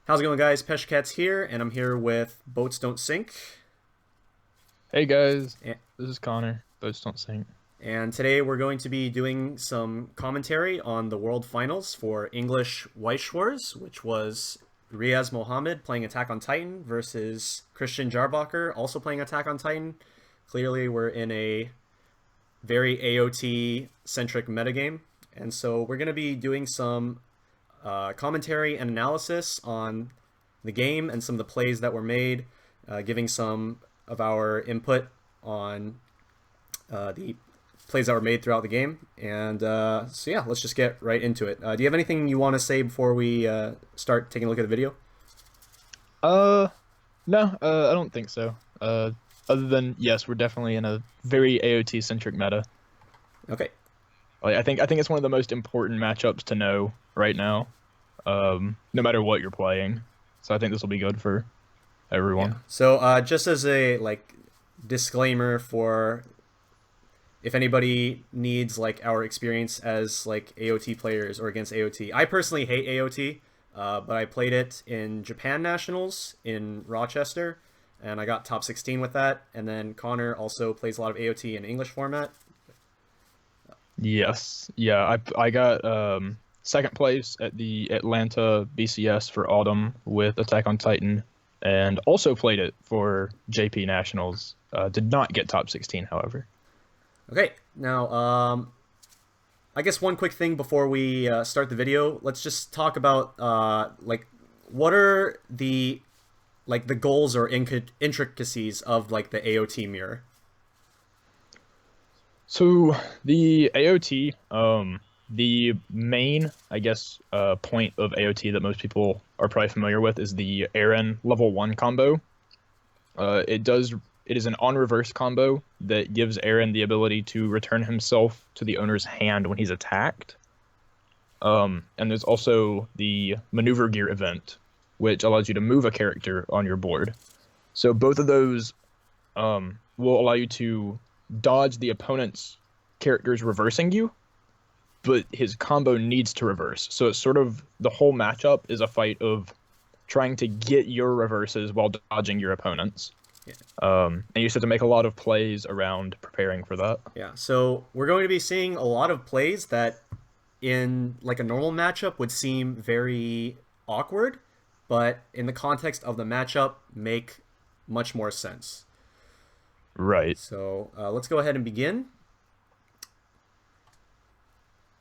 How's it going, guys? Peshcats here, and I'm here with BoatsDontSink. Hey guys, And, this is Connor. Boats don't sink. and today we're going to be doing some commentary on the World Finals for English Weiss Schwarz, which was Riaz Mohammed playing Attack on Titan versus Christian Jahrbacher also playing Attack on Titan. Clearly, we're in a very AOT-centric metagame, and so we're going to be doing some commentary and analysis on the game and some of the plays that were made, giving some of our input on the plays that were made throughout the game. And so yeah, let's just get right into it. Do you have anything you want to say before we start taking a look at the video? Uh, no, I don't think so. Other than yes, we're definitely in a very AOT centric meta. Okay. I think it's one of the most important matchups to know right now. No matter what you're playing. So I think this will be good for Yeah. everyone. So just as a disclaimer for if anybody needs our experience as AOT players or against AOT. I personally hate AOT, but I played it in Japan Nationals in Rochester, and I got top 16 with that. And then Connor also plays a lot of AOT in English format. Yes. Yeah, I got second place at the Atlanta BCS for Autumn with Attack on Titan and also played it for JP Nationals. Did not get top 16, however. Okay, now I guess one quick thing before we start the video. Let's just talk about what are the goals or intricacies of the AOT mirror. So the AOT, the main, I guess, point of AOT that most people are probably familiar with is the Aaron level 1 combo. It is an on reverse combo that gives Aaron the ability to return himself to the owner's hand when he's attacked. And there's also the maneuver gear event, which allows you to move a character on your board. So both of those will allow you to dodge the opponent's characters reversing you, but his combo needs to reverse. So it's sort of the whole matchup is a fight of trying to get your reverses while dodging your opponents. Yeah. And you just have to make a lot of plays around preparing for that. Yeah, so we're going to be seeing a lot of plays that in a normal matchup would seem very awkward, but in the context of the matchup make much more sense. Right. So let's go ahead and begin.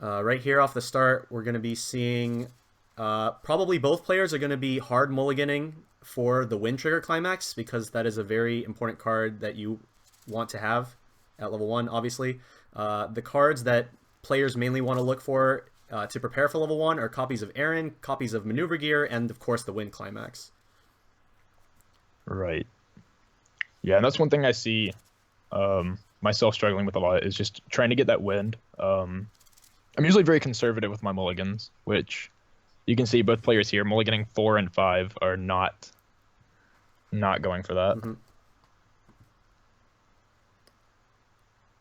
Right here off the start, we're going to be seeing probably both players are going to be hard mulliganing for the Wind Trigger Climax because that is a very important card that you want to have at level 1, obviously. The cards that players mainly want to look for to prepare for level 1 are copies of Aaron, copies of Maneuver Gear, and of course the Wind Climax. Right. Yeah, and that's one thing I see myself struggling with a lot is just trying to get that wind. I'm usually very conservative with my mulligans, which you can see both players here, mulliganing 4 and 5, are not going for that. Mm-hmm.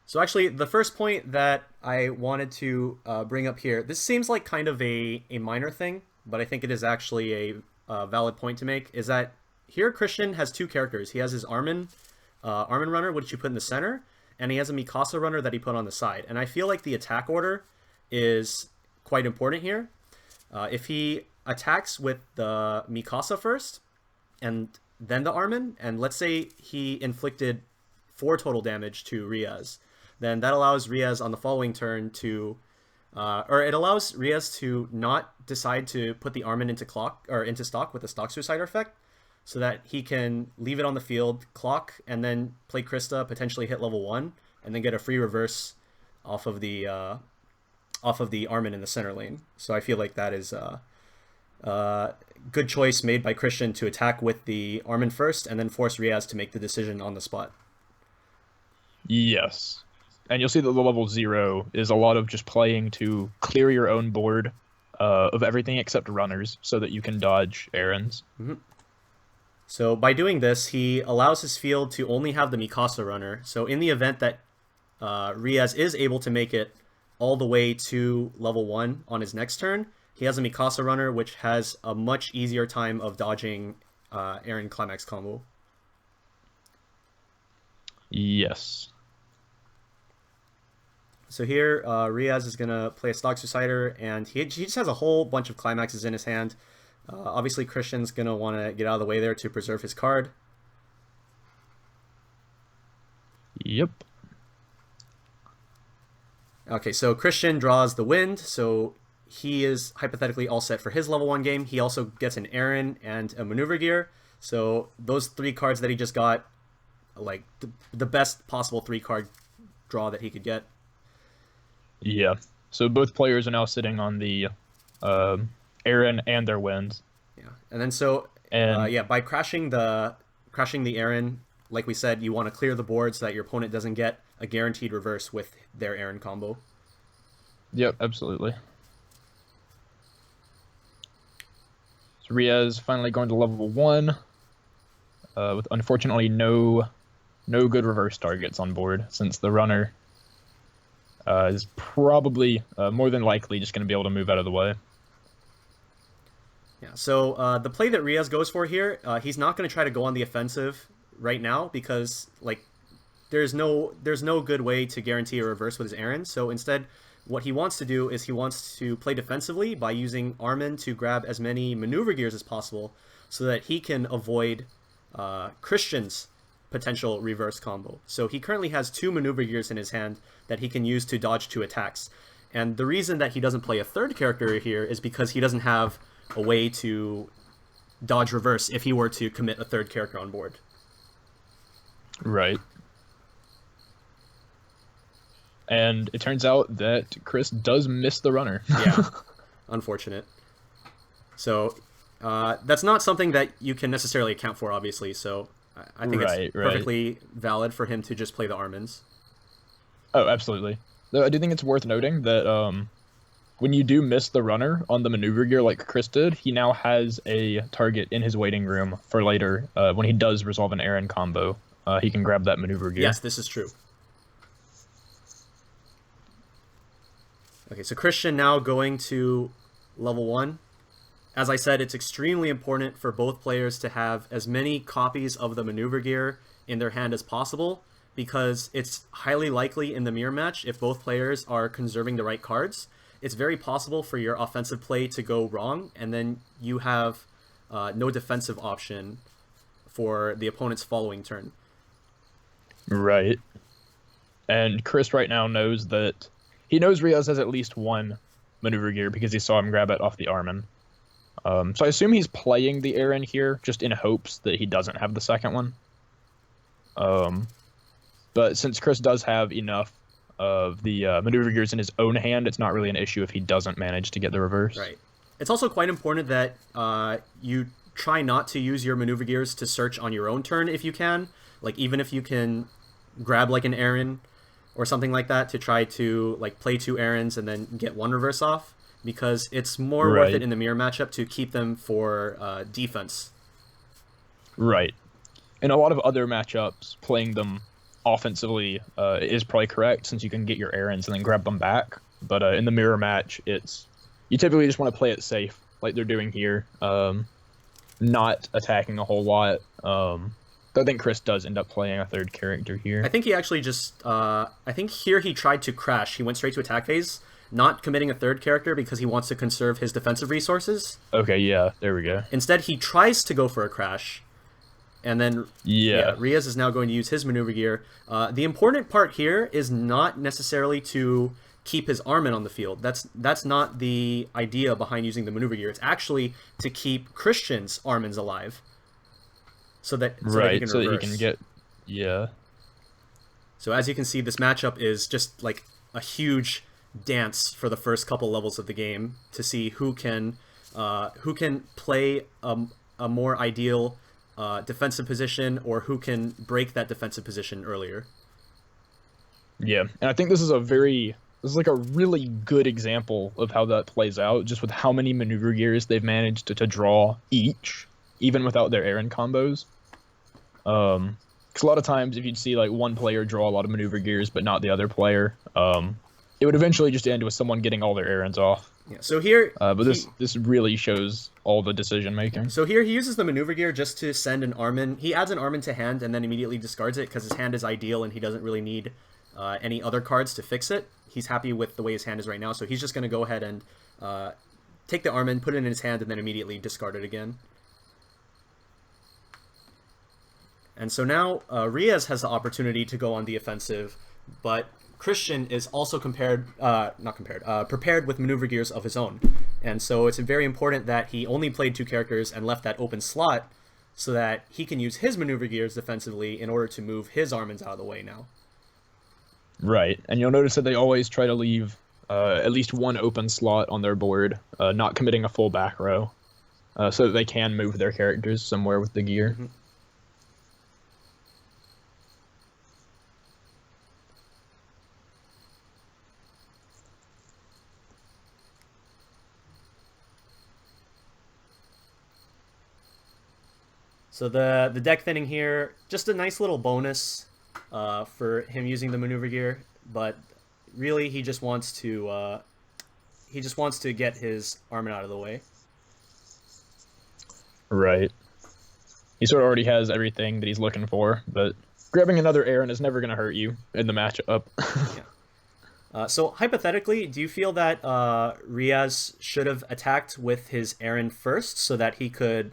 So actually, the first point that I wanted to bring up here, this seems like kind of a minor thing, but I think it is actually a valid point to make, is that here Christian has two characters. He has his Armin runner, which you put in the center, and he has a Mikasa runner that he put on the side. And I feel like the attack order is quite important here. If he attacks with the Mikasa first, and then the Armin, and let's say he inflicted 4 total damage to Riaz, then that allows Riaz on the following turn to, or it allows Riaz to not decide to put the Armin into stock with the stock suicider effect, so that he can leave it on the field, clock, and then play Krista, potentially hit level 1, and then get a free reverse off of the Armin in the center lane. So I feel like that is a good choice made by Christian to attack with the Armin first, and then force Riaz to make the decision on the spot. Yes. And you'll see that the level 0 is a lot of just playing to clear your own board of everything except runners so that you can dodge errands. Mm-hmm. So by doing this, he allows his field to only have the Mikasa runner. So in the event that Riaz is able to make it all the way to level 1 on his next turn, he has a Mikasa runner, which has a much easier time of dodging Aaron climax combo. Yes. So here, Riaz is going to play a Stock Suicider, and he just has a whole bunch of climaxes in his hand. Obviously, Christian's going to want to get out of the way there to preserve his card. Yep. Okay, so Christian draws the Wind, so he is hypothetically all set for his level 1 game. He also gets an Aaron and a Maneuver Gear, so those 3 cards that he just got, like, the best possible 3-card draw that he could get. Yeah. So both players are now sitting on the Aaron and their Winds. Yeah, and then so yeah, by crashing the Aaron, like we said, you want to clear the board so that your opponent doesn't get a guaranteed reverse with their Aaron combo. Yep, absolutely. So Riaz finally going to level 1, with unfortunately no good reverse targets on board, since the runner is probably more than likely just going to be able to move out of the way. Yeah, so the play that Riaz goes for here, he's not going to try to go on the offensive right now because, like, there's no good way to guarantee a reverse with his Aaron. So instead, what he wants to do is he wants to play defensively by using Armin to grab as many Maneuver Gears as possible so that he can avoid Christian's potential reverse combo. So he currently has 2 Maneuver Gears in his hand that he can use to dodge 2 attacks. And the reason that he doesn't play a 3rd character here is because he doesn't have a way to dodge reverse if he were to commit a 3rd character on board. Right. And it turns out that Chris does miss the runner. Yeah, unfortunate. So that's not something that you can necessarily account for, obviously, so I think it's perfectly valid for him to just play the Armins. Oh, absolutely. Though I do think it's worth noting that when you do miss the runner on the Maneuver Gear like Chris did, he now has a target in his waiting room for later. When he does resolve an Aaron combo, he can grab that Maneuver Gear. Yes, this is true. Okay, so Christian now going to level 1. As I said, it's extremely important for both players to have as many copies of the Maneuver Gear in their hand as possible, because it's highly likely in the mirror match, if both players are conserving the right cards, it's very possible for your offensive play to go wrong, and then you have no defensive option for the opponent's following turn. Right. And Chris right now knows that he knows Riaz has at least 1 Maneuver Gear because he saw him grab it off the Armin. So I assume he's playing the Aaron here just in hopes that he doesn't have the 2nd one. But since Chris does have enough of the Maneuver Gears in his own hand, it's not really an issue if he doesn't manage to get the reverse. Right. It's also quite important that you try not to use your Maneuver Gears to search on your own turn if you can. Like, even if you can grab, like, an Aaron or something like that to try to, like, play 2 Aarons and then get 1 reverse off, because it's more worth it in the mirror matchup to keep them for defense. Right. In a lot of other matchups, playing them offensively is probably correct, since you can get your Aarons and then grab them back. But in the mirror match, you typically just want to play it safe, like they're doing here, not attacking a whole lot. I think Chris does end up playing a 3rd character here. I think he actually just... I think here he tried to crash. He went straight to attack phase, not committing a 3rd character because he wants to conserve his defensive resources. Okay, yeah, there we go. Instead, he tries to go for a crash, and then Riaz is now going to use his Maneuver Gear. The important part here is not necessarily to keep his Armin on the field. That's not the idea behind using the Maneuver Gear. It's actually to keep Christian's Armins alive. So that he can reverse. So that he can get... Yeah. So as you can see, this matchup is just like a huge dance for the first couple levels of the game to see who can play a more ideal defensive position, or who can break that defensive position earlier. Yeah, and I think this is like a really good example of how that plays out, just with how many Maneuver Gears they've managed to draw each, even without their Aaron combos. Because a lot of times, if you'd see like one player draw a lot of Maneuver Gears but not the other player, it would eventually just end with someone getting all their Aarons off. Yeah. So here But this really shows all the decision making. so here he uses the maneuver gear just to send an Armin. He adds an Armin to hand and then immediately discards it because his hand is ideal and he doesn't really need any other cards to fix it. He's happy with the way his hand is right now, so he's just going to go ahead and take the Armin, put it in his hand, and then immediately discard it again. And so now Riaz has the opportunity to go on the offensive, but Christian is also prepared with maneuver gears of his own. And so it's very important that he only played 2 characters and left that open slot so that he can use his maneuver gears defensively in order to move his Armins out of the way now. Right, and you'll notice that they always try to leave at least one open slot on their board, not committing a full back row, so that they can move their characters somewhere with the gear. Mm-hmm. So the deck thinning here, just a nice little bonus for him using the maneuver gear, but really he just wants to get his Armin out of the way. Right. He sort of already has everything that he's looking for, but grabbing another Aaron is never going to hurt you in the matchup. Yeah. So hypothetically, do you feel that Riaz should have attacked with his Aaron first so that he could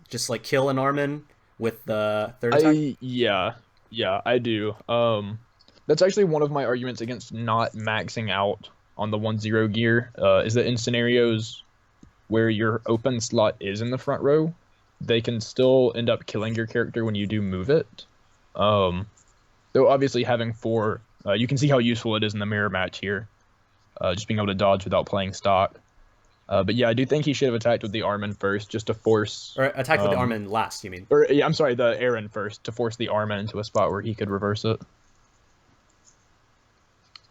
just like kill an Armin with the third attack? Yeah, I do. That's actually one of my arguments against not maxing out on the 1-0 gear, is that in scenarios where your open slot is in the front row, they can still end up killing your character when you do move it. Though obviously having 4, you can see how useful it is in the mirror match here, just being able to dodge without playing stock. But yeah, I do think he should have attacked with the Armin first, just to force... Or attacked with the Armin last, you mean? Or yeah, I'm sorry, the Aaron first, to force the Armin into a spot where he could reverse it.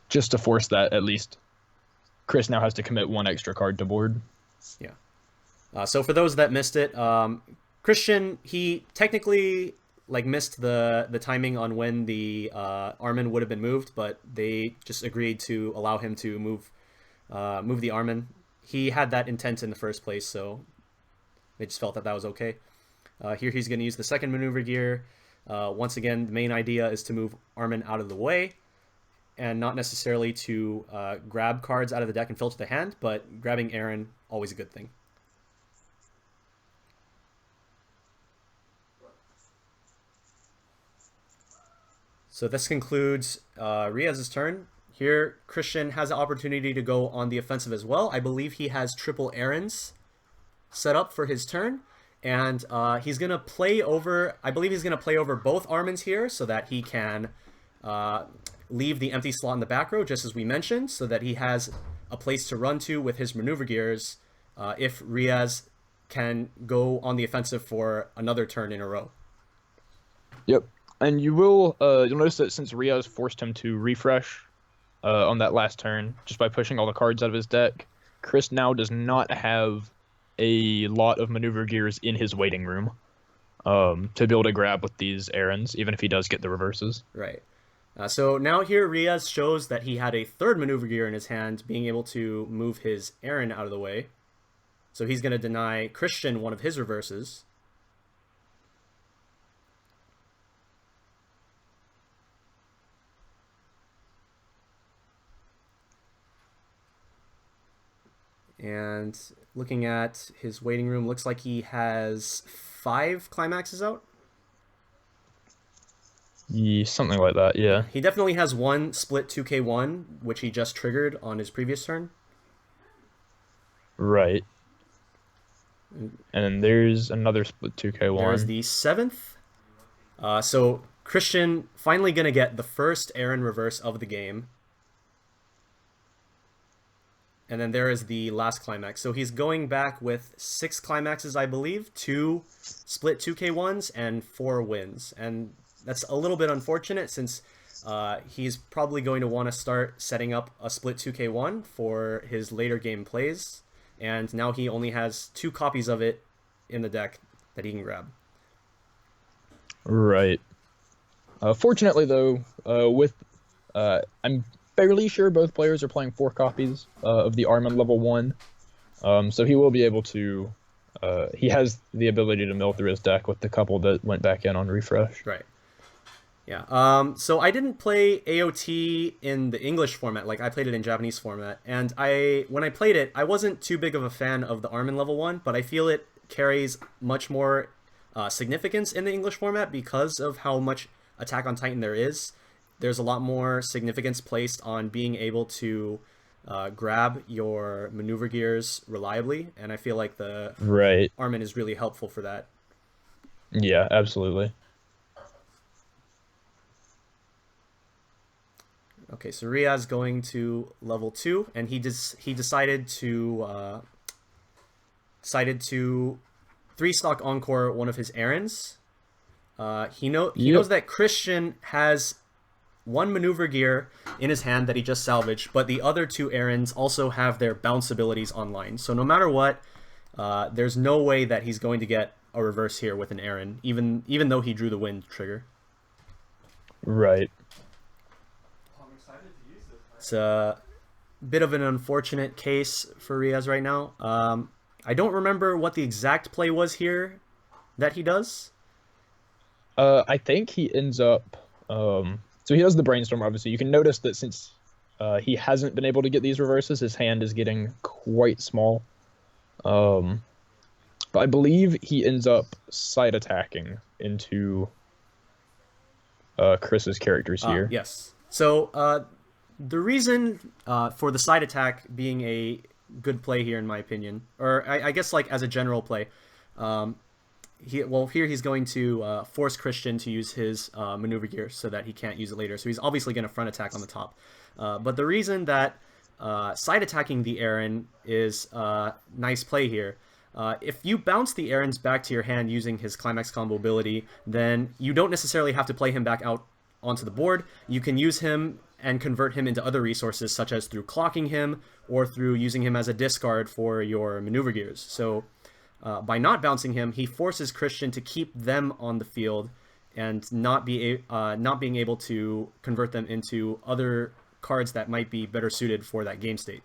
Just to force that, at least. Chris now has to commit 1 extra card to board. Yeah. So for those that missed it, Christian, he technically missed the timing on when the Armin would have been moved, but they just agreed to allow him to move the Armin. He had that intent in the first place, so they just felt that that was okay. Here he's going to use the second maneuver gear. Once again, the main idea is to move Armin out of the way, and not necessarily to grab cards out of the deck and filter the hand, but grabbing Aaron, always a good thing. So this concludes Riaz's turn. Here, Christian has the opportunity to go on the offensive as well. I believe he has triple Aarons set up for his turn. And he's going to play over... I believe he's going to play over both Armins here so that he can leave the empty slot in the back row, just as we mentioned, so that he has a place to run to with his maneuver gears if Riaz can go on the offensive for another turn in a row. Yep. And you'll notice that since Riaz forced him to refresh on that last turn, just by pushing all the cards out of his deck, Chris now does not have a lot of maneuver gears in his waiting room to be able to grab with these errands, even if he does get the reverses. Right. So now here Riaz shows that he had a third maneuver gear in his hand, being able to move his Aaron out of the way. So he's going to deny Christian one of his reverses. And looking at his waiting room, looks like he has 5 climaxes out. Yeah, something like that, yeah. He definitely has one split 2k1, which he just triggered on his previous turn. Right. And there's another split 2k1. There's the 7th. So Christian finally going to get the first Aaron reverse of the game. And then there is the last climax. So he's going back with 6 climaxes, I believe, 2 split 2k1s, and 4 wins. And that's a little bit unfortunate since he's probably going to want to start setting up a split 2k1 for his later game plays. And now he only has 2 copies of it in the deck that he can grab. Right. Fortunately, though, with fairly sure both players are playing 4 copies of the Armin level 1. So he will be able to. He has the ability to mill through his deck with the couple that went back in on refresh. Right. Yeah. So I didn't play AOT in the English format. Like I played it in Japanese format, and when I played it, I wasn't too big of a fan of the Armin level 1, but I feel it carries much more significance in the English format because of how much Attack on Titan there is. There's a lot more significance placed on being able to grab your maneuver gears reliably, and I feel like the Right. Armin is really helpful for that. Yeah, absolutely. Okay, so Riaz going to level 2, and he decided to 3-stock encore one of his errands. He knows Yep. that Christian has one maneuver gear in his hand that he just salvaged, but the other 2 errands also have their bounce abilities online. So no matter what, there's no way that he's going to get a reverse here with an errand, even though he drew the wind trigger. Right. It's a bit of an unfortunate case for Riaz right now. I don't remember what the exact play was here that he does. I think he ends up. So he does the brainstorm. Obviously, you can notice that since he hasn't been able to get these reverses, his hand is getting quite small. But I believe he ends up side attacking into Chris's characters here. Yes. So the reason for the side attack being a good play here, in my opinion, or I guess like as a general play, here he's going to force Christian to use his maneuver gear so that he can't use it later. So he's obviously going to front attack on the top. But the reason that side attacking the Aaron is nice play here. If you bounce the errands back to your hand using his climax combo ability, then you don't necessarily have to play him back out onto the board. You can use him and convert him into other resources, such as through clocking him or through using him as a discard for your maneuver gears. So by not bouncing him, he forces Christian to keep them on the field and not being able to convert them into other cards that might be better suited for that game state.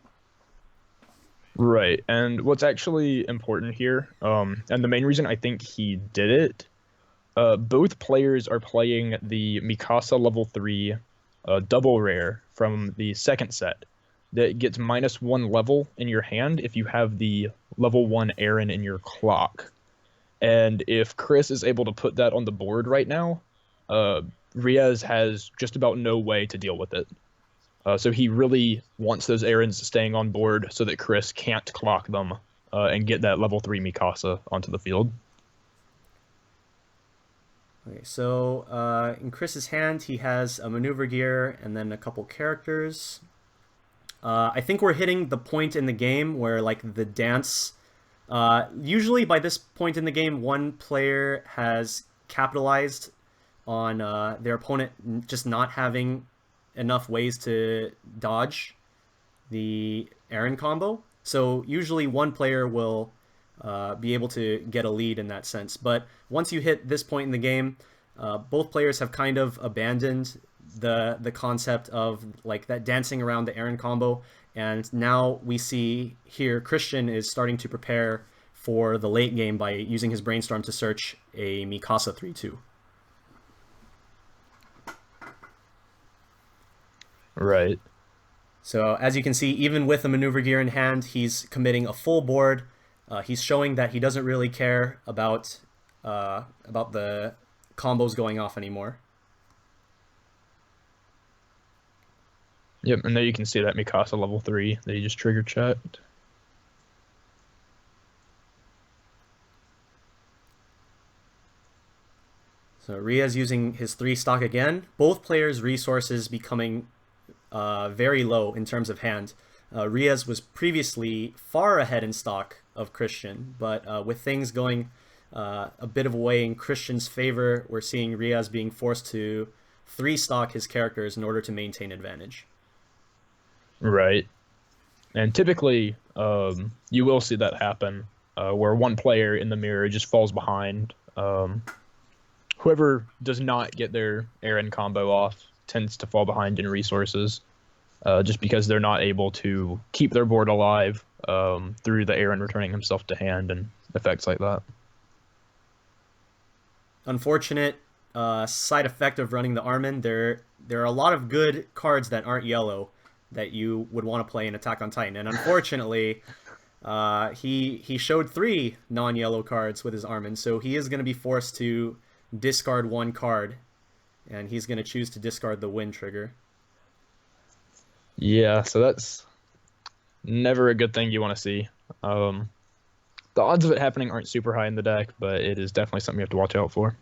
Right, and what's actually important here, and the main reason I think he did it, both players are playing the Mikasa level 3 double rare from the second set that gets -1 level in your hand if you have the level 1 Aaron in your clock. And if Chris is able to put that on the board right now, Riaz has just about no way to deal with it. So he really wants those errands staying on board so that Chris can't clock them and get that level 3 Mikasa onto the field. Okay, so in Chris's hand, he has a maneuver gear and then a couple characters. I think we're hitting the point in the game where, like, the dance... usually by this point in the game, one player has capitalized on their opponent just not having enough ways to dodge the Aaron combo. So usually one player will be able to get a lead in that sense. But once you hit this point in the game, both players have kind of abandoned the concept of like that dancing around the Aaron combo. And now we see here Christian is starting to prepare for the late game by using his brainstorm to search a Mikasa 3-2. Right. So as you can see, even with a maneuver gear in hand, he's committing a full board. He's showing that he doesn't really care about the combos going off anymore. Yep, and there you can see that Mikasa level 3 that he just trigger checked. So Riaz using his 3 stock again. Both players' resources becoming very low in terms of hand. Riaz was previously far ahead in stock of Christian, but with things going a bit of a way in Christian's favor, we're seeing Riaz being forced to 3 stock his characters in order to maintain advantage. Right. And typically, you will see that happen, where one player in the mirror just falls behind. Whoever does not get their Aaron combo off tends to fall behind in resources. just because they're not able to keep their board alive through the Aaron returning himself to hand and effects like that. Unfortunate side effect of running the Armin. There are a lot of good cards that aren't yellow that you would want to play in Attack on Titan, and unfortunately, he showed 3 non-yellow cards with his Armin, so he is going to be forced to discard 1 card, and he's going to choose to discard the win trigger. Yeah, so that's never a good thing you want to see. The odds of it happening aren't super high in the deck, but it is definitely something you have to watch out for.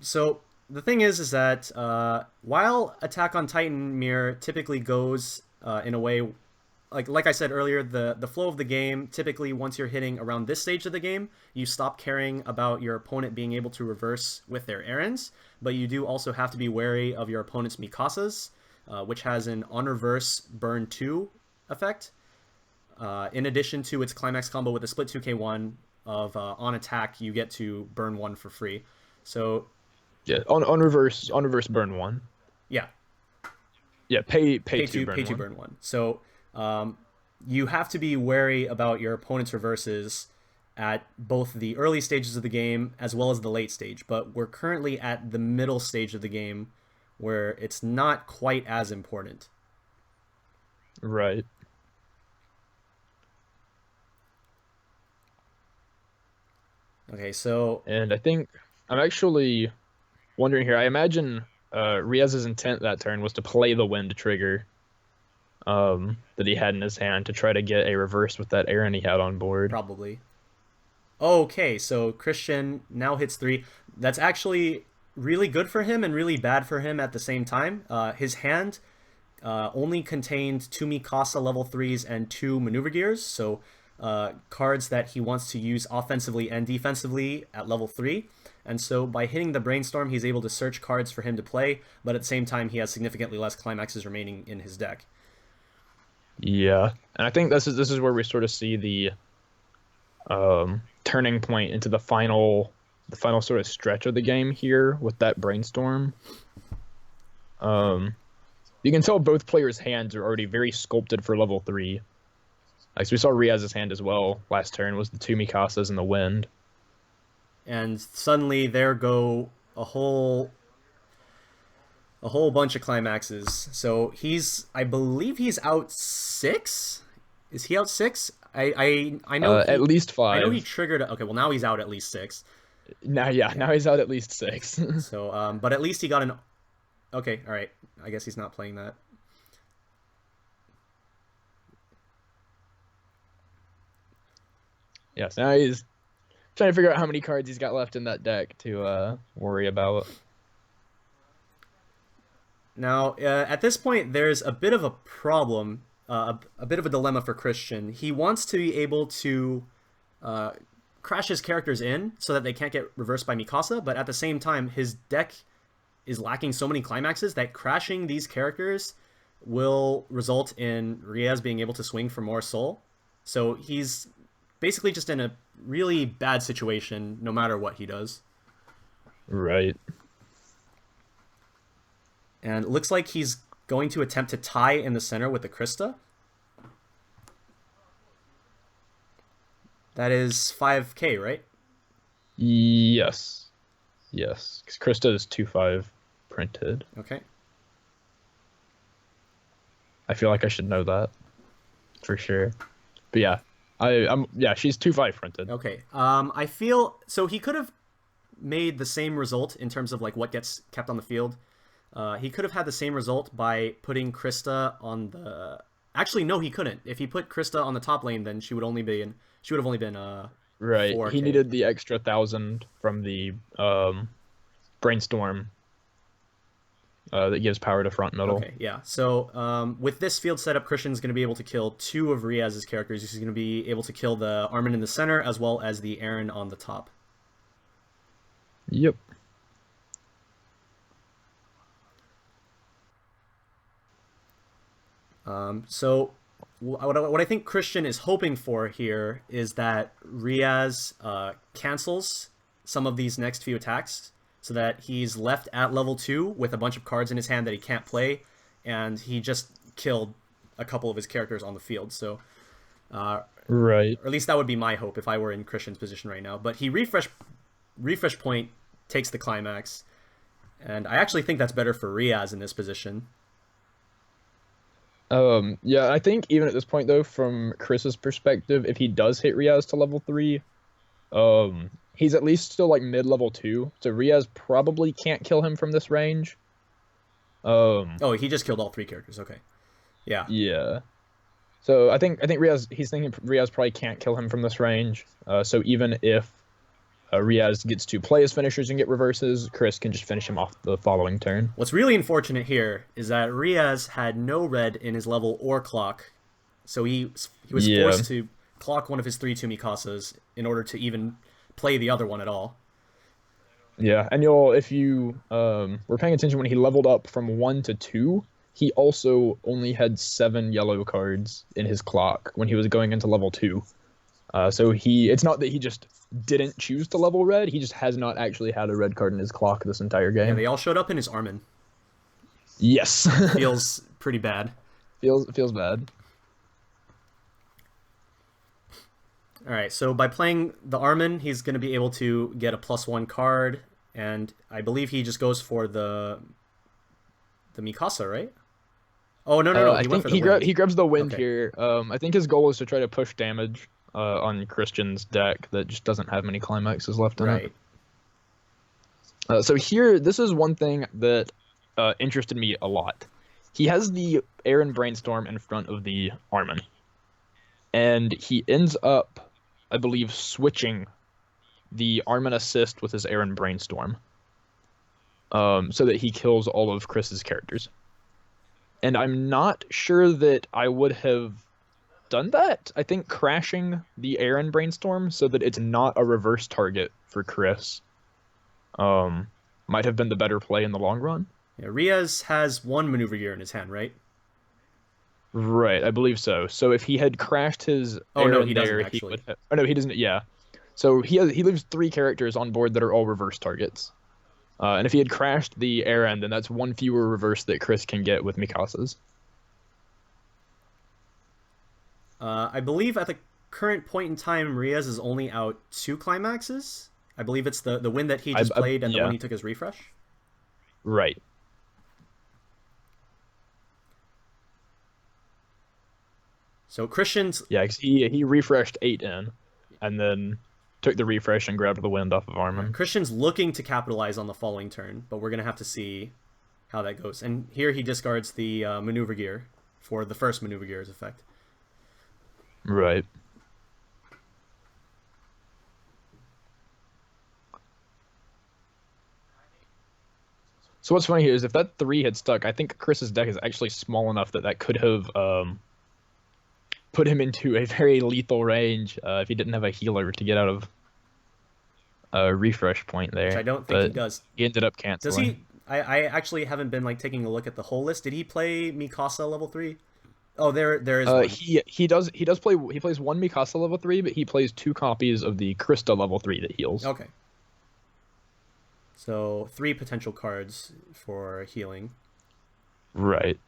So the thing is that while Attack on Titan Mirror typically goes in a way, like I said earlier, the flow of the game, typically once you're hitting around this stage of the game, you stop caring about your opponent being able to reverse with their errands, but you do also have to be wary of your opponent's Mikasas, which has an on reverse burn 2 effect, in addition to its climax combo with a split 2k1 of on attack, you get to burn 1 for free. So yeah, on reverse burn 1. Yeah. Yeah, pay 2 burn 1. Burn 1. So you have to be wary about your opponent's reverses at both the early stages of the game as well as the late stage, but we're currently at the middle stage of the game where it's not quite as important. Right. Okay, so... And I think I'm actually wondering here, I imagine Riaz's intent that turn was to play the wind trigger that he had in his hand to try to get a reverse with that Aaron he had on board. Probably. Okay, so Christian now hits 3. That's actually really good for him and really bad for him at the same time. His hand only contained 2 Mikasa level 3s and 2 maneuver gears, so cards that he wants to use offensively and defensively at level 3. And so by hitting the Brainstorm, he's able to search cards for him to play, but at the same time, he has significantly less climaxes remaining in his deck. Yeah, and I think this is where we sort of see the turning point into the final sort of stretch of the game here with that Brainstorm. You can tell both players' hands are already very sculpted for level 3. Like, so we saw Riaz's hand as well last turn was the 2 Mikasas and the wind. And suddenly there go a whole bunch of climaxes. So I believe he's out 6? Is he out 6? I know at least 5. I know he triggered. Okay, well now he's out at least 6. Now he's out at least 6. So but at least he got an. Okay, all right. I guess he's not playing that. Yes, now he's trying to figure out how many cards he's got left in that deck to worry about. Now, at this point, there's a bit of a problem, a bit of a dilemma for Christian. He wants to be able to crash his characters in so that they can't get reversed by Mikasa, but at the same time, his deck is lacking so many climaxes that crashing these characters will result in Riaz being able to swing for more soul. So he's basically just in a really bad situation no matter what he does. Right. And it looks like he's going to attempt to tie in the center with the Krista. That is 5k, right? Yes. Yes. Because Krista is 2/5 printed. Okay. I feel like I should know that for sure. But yeah, she's 2/5 printed. Okay. I feel so he could have made the same result in terms of like what gets kept on the field. He could have had the same result by putting Krista on the. Actually, no, he couldn't. If he put Krista on the top lane, then she would have only been right. 4K. He needed the extra 1,000 from the Brainstorm that gives power to front middle. Okay, yeah. So with this field setup, Christian's going to be able to kill 2 of Riaz's characters. He's going to be able to kill the Armin in the center as well as the Aaron on the top. Yep. So what I think Christian is hoping for here is that Riaz cancels some of these next few attacks so that he's left at level 2 with a bunch of cards in his hand that he can't play, and he just killed a couple of his characters on the field. So, Right. or at least that would be my hope if I were in Christian's position right now. But he refresh point takes the climax, and I actually think that's better for Riaz in this position. Yeah, I think even at this point though, from Chris's perspective, if he does hit Riaz to level 3, he's at least still like mid-level 2, so Riaz probably can't kill him from this range. Oh, he just killed all 3 characters. Okay, yeah. Yeah. So I think he's thinking Riaz probably can't kill him from this range. So even if Riaz gets to play his finishers and get reverses, Chris can just finish him off the following turn. What's really unfortunate here is that Riaz had no red in his level or clock, so he was forced to clock one of his 3/2 Mikasas in order to even play the other one at all. Yeah, and if you were paying attention when he leveled up from 1 to 2, he also only had 7 yellow cards in his clock when he was going into level 2. So it's not that he just didn't choose to level red, he just has not actually had a red card in his clock this entire game. Yeah, they all showed up in his Armin. Yes. Feels pretty bad. Feels bad. Alright, so by playing the Armin, he's going to be able to get a +1 card, and I believe he just goes for the Mikasa, right? Oh, no, I think he grabs the wind here. I think his goal is to try to push damage on Christian's deck that just doesn't have many climaxes left in it. So here, this is one thing that interested me a lot. He has the Aaron Brainstorm in front of the Armin, and he ends up, I believe, switching the Armin assist with his Aaron Brainstorm, so that he kills all of Chris's characters. And I'm not sure that I would have done that. I think crashing the Aaron Brainstorm so that it's not a reverse target for Chris might have been the better play in the long run. Yeah, Riaz has 1 maneuver gear in his hand, right? Right, I believe so. So if he had crashed his no, he doesn't actually. Oh no, he doesn't. Yeah. So he leaves 3 characters on board that are all reverse targets. And if he had crashed the Aaron, then that's 1 fewer reverse that Chris can get with Mikasa's. I believe at the current point in time, Riaz is only out 2 climaxes. I believe it's the win that he just played and the one he took his refresh. Right. So Christian's... Yeah, 'cause he refreshed 8 in, and then took the refresh and grabbed the wind off of Armin. Christian's looking to capitalize on the following turn, but we're going to have to see how that goes. And here he discards the maneuver gear for the first maneuver gear's effect. Right. So what's funny here is if that 3 had stuck, I think Chris's deck is actually small enough that could have put him into a very lethal range if he didn't have a healer to get out of a refresh point there. Which I don't think he does. He ended up canceling. Does he? I actually haven't been taking a look at the whole list. Did he play Mikasa level 3? Oh, there is one. He plays 1 Mikasa level 3, but he plays 2 copies of the Krista level 3 that heals. Okay. So 3 potential cards for healing. Right.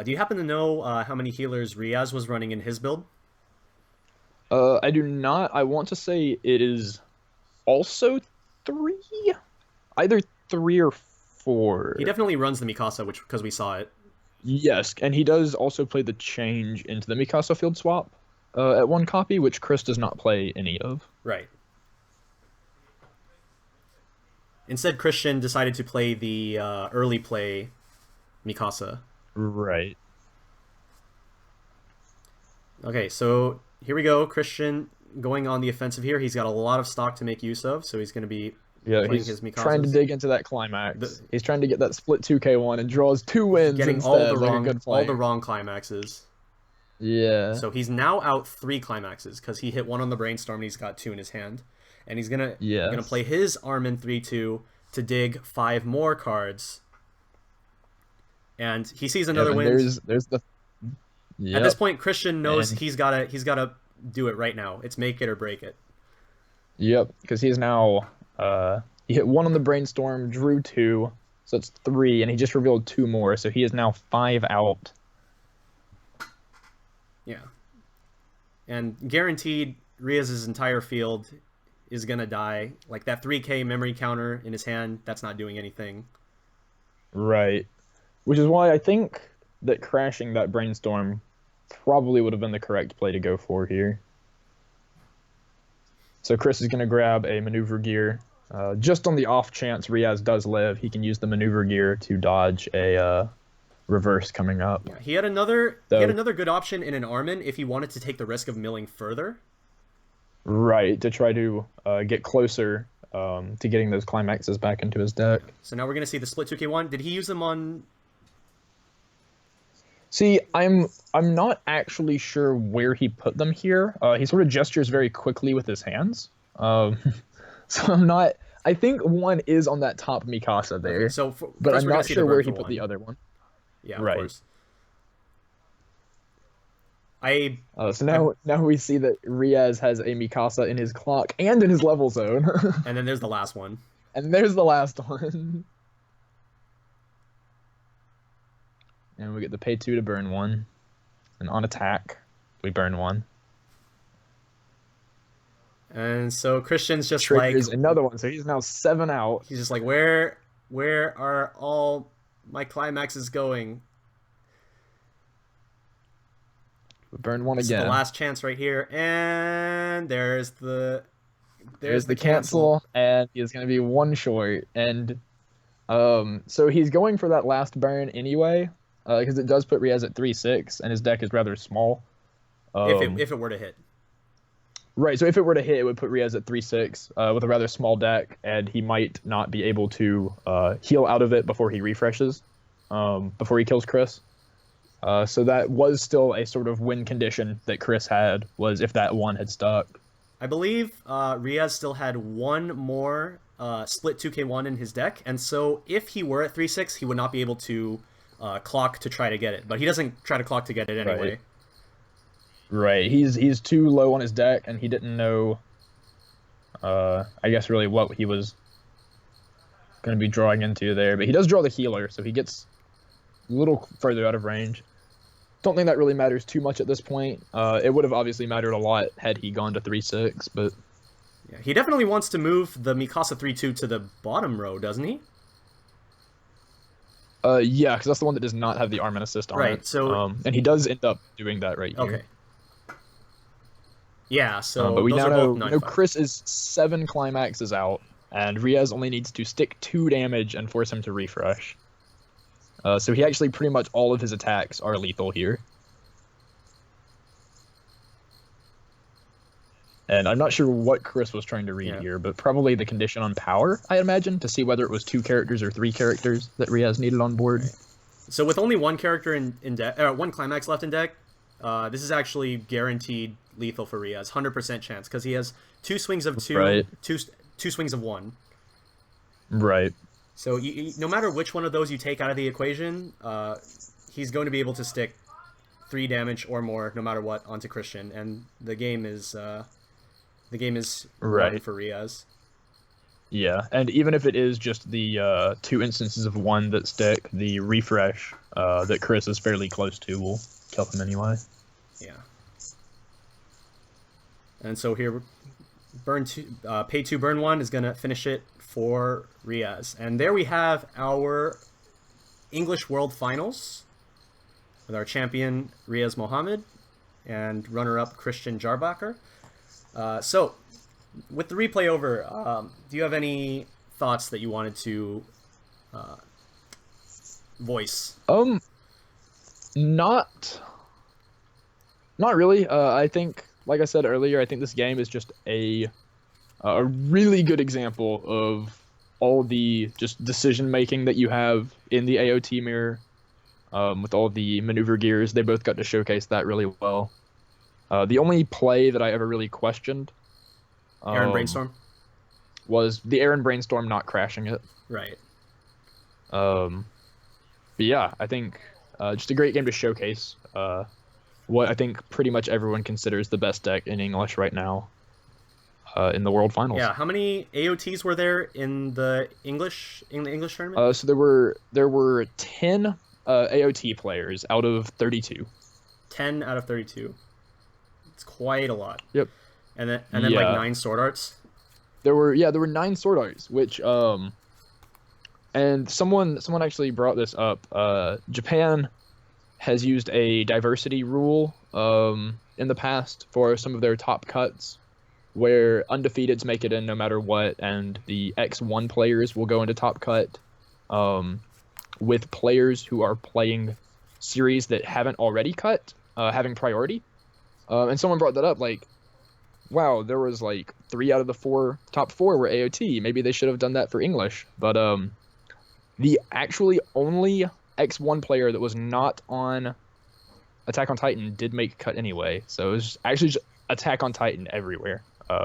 Do you happen to know how many healers Riaz was running in his build? I do not. I want to say it is also 3? Either 3 or 4. He definitely runs the Mikasa, because we saw it. Yes, and he does also play the change into the Mikasa field swap at 1 copy, which Chris does not play any of. Right. Instead, Christian decided to play the early play Mikasa. Right. Okay, so here we go. Christian going on the offensive here. He's got a lot of stock to make use of, so he's going to be playing his Mikasas. Trying to dig into that climax. He's trying to get that split 2k1 and draws 2 wins getting instead. all the wrong climaxes. Yeah. So he's now out 3 climaxes because he hit 1 on the Brainstorm and he's got 2 in his hand. And he's gonna play his Armin 3/2 to dig 5 more cards. And he sees another win. There's the. Yep. At this point, Christian knows he's gotta do it right now. It's make it or break it. Yep, because he is now he hit 1 on the brainstorm, drew 2, so it's 3, and he just revealed 2 more, so he is now 5 out. Yeah. And guaranteed, Riaz's entire field is gonna die. Like that 3K memory counter in his hand, that's not doing anything. Right. Which is why I think that crashing that brainstorm probably would have been the correct play to go for here. So Chris is going to grab a maneuver gear. Just on the off chance Riaz does live, he can use the maneuver gear to dodge a reverse coming up. Yeah, he had another So, good option in an Armin if he wanted to take the risk of milling further. right, to try to get closer to getting those climaxes back into his deck. So now we're gonna see the split 2K1. Did he use them on? See, I'm not actually sure where he put them here. He sort of gestures very quickly with his hands. So I'm not. I think one is on that top Mikasa there, Okay, so but first I'm we're gonna not see sure the where bird he for put one. the other one. Yeah, Right. of course. I So now we see that Riaz has a Mikasa in his clock and in his level zone. and then there's the last one. And there's the last one. And we get the pay 2 to burn 1. And on attack, we burn 1. And so Christian's just Triggers like another one, so he's now 7 out. he's just like where are all my climaxes going? We burn 1 This is again. the last chance right here, and there's the cancel, and he's going to be 1 short. And so he's going for that last burn anyway, because it does put Riaz at 3-6, and his deck is rather small. If it were to hit. Right, so if it were to hit, it would put Riaz at 3-6 with a rather small deck, and he might not be able to heal out of it before he refreshes, before he kills Chris. So that was still a sort of win condition that Chris had, was if that 1 had stuck. I believe Riaz still had 1 more split 2K1 in his deck, and so if he were at 3-6, he would not be able to clock to try to get it. But he doesn't try to clock to get it anyway. Right, he's too low on his deck, and he didn't know, I guess, really what he was going to be drawing into there. But he does draw the healer, so he gets a little further out of range. Don't think that really matters too much at this point. It would have obviously mattered a lot had he gone to 3-6, but... Yeah, he definitely wants to move the Mikasa 3-2 to the bottom row, doesn't he? Yeah, because that's the one that does not have the Armin assist on it. Right, so... and he does end up doing that right here. Okay. Yeah, so but we those now are both know 9-5. Chris is 7 climaxes out, and Riaz only needs to stick 2 damage and force him to refresh. So he actually pretty much all of his attacks are lethal here. And I'm not sure what Chris was trying to read here, but probably the condition on power, I imagine, to see whether it was 2 characters or 3 characters that Riaz needed on board. Right. So with only 1 character in deck, 1 climax left in deck, this is actually guaranteed lethal for Riaz, 100% chance, because he has 2 swings of 2, Right. two swings of 1. Right. So no matter which one of those you take out of the equation, he's going to be able to stick 3 damage or more, no matter what, onto Christian, and the game is Right. won for Riaz. Yeah, and even if it is just the 2 instances of 1 that stick, the refresh that Chris is fairly close to will kill him anyway. Yeah. And so here, pay 2, burn 1 is going to finish it for Riaz. And there we have our English World Finals with our champion Riaz Mohammed and runner-up Christian Jahrbacher. So, with the replay over, do you have any thoughts that you wanted to voice? Not really. I think, like I said earlier, I think this game is just a really good example of all the just decision making that you have in the AOT mirror. With all the maneuver gears, they both got to showcase that really well. The only play that I ever really questioned, Aaron Brainstorm? was the Aaron Brainstorm not crashing it. Right. But yeah, I think just a great game to showcase what I think pretty much everyone considers the best deck in English right now. in the World Finals. Yeah, how many AOTs were there in the English tournament? So there were 10 AOT players out of 32. 10 out of 32. It's quite a lot. Yep. And then like 9 sword arts. There were 9 sword arts, which and someone actually brought this up. Japan has used a diversity rule in the past for some of their top cuts, where undefeateds make it in no matter what, and the X1 players will go into top cut with players who are playing series that haven't already cut, having priority. And someone brought that up, like, wow, there was like 3 out of the top 4 were AOT. Maybe they should have done that for English. But the actually only X1 player that was not on Attack on Titan did make cut anyway. So it was actually just Attack on Titan everywhere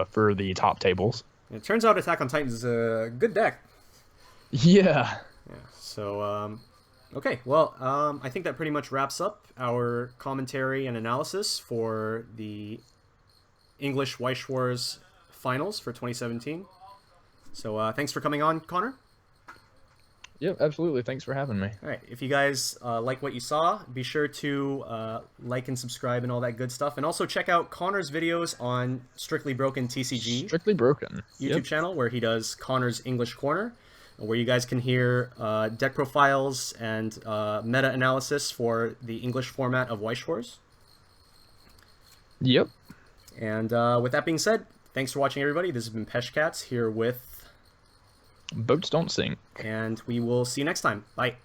for the top tables. It turns out Attack on Titan is a good deck. Yeah. Yeah. So, okay. Well, I think that pretty much wraps up our commentary and analysis for the English Weiss Schwarz finals for 2017. So, thanks for coming on, Connor. Yeah, absolutely. Thanks for having me. All right. If you guys like what you saw, be sure to like and subscribe and all that good stuff. And also check out Connor's videos on Strictly Broken TCG. Strictly Broken. YouTube channel, where he does Connor's English Corner, where you guys can hear deck profiles and meta-analysis for the English format of Weiss Schwarz. Yep. And with that being said, thanks for watching, everybody. This has been Peshcats here with BoatsDontSink. and we will see you next time. Bye.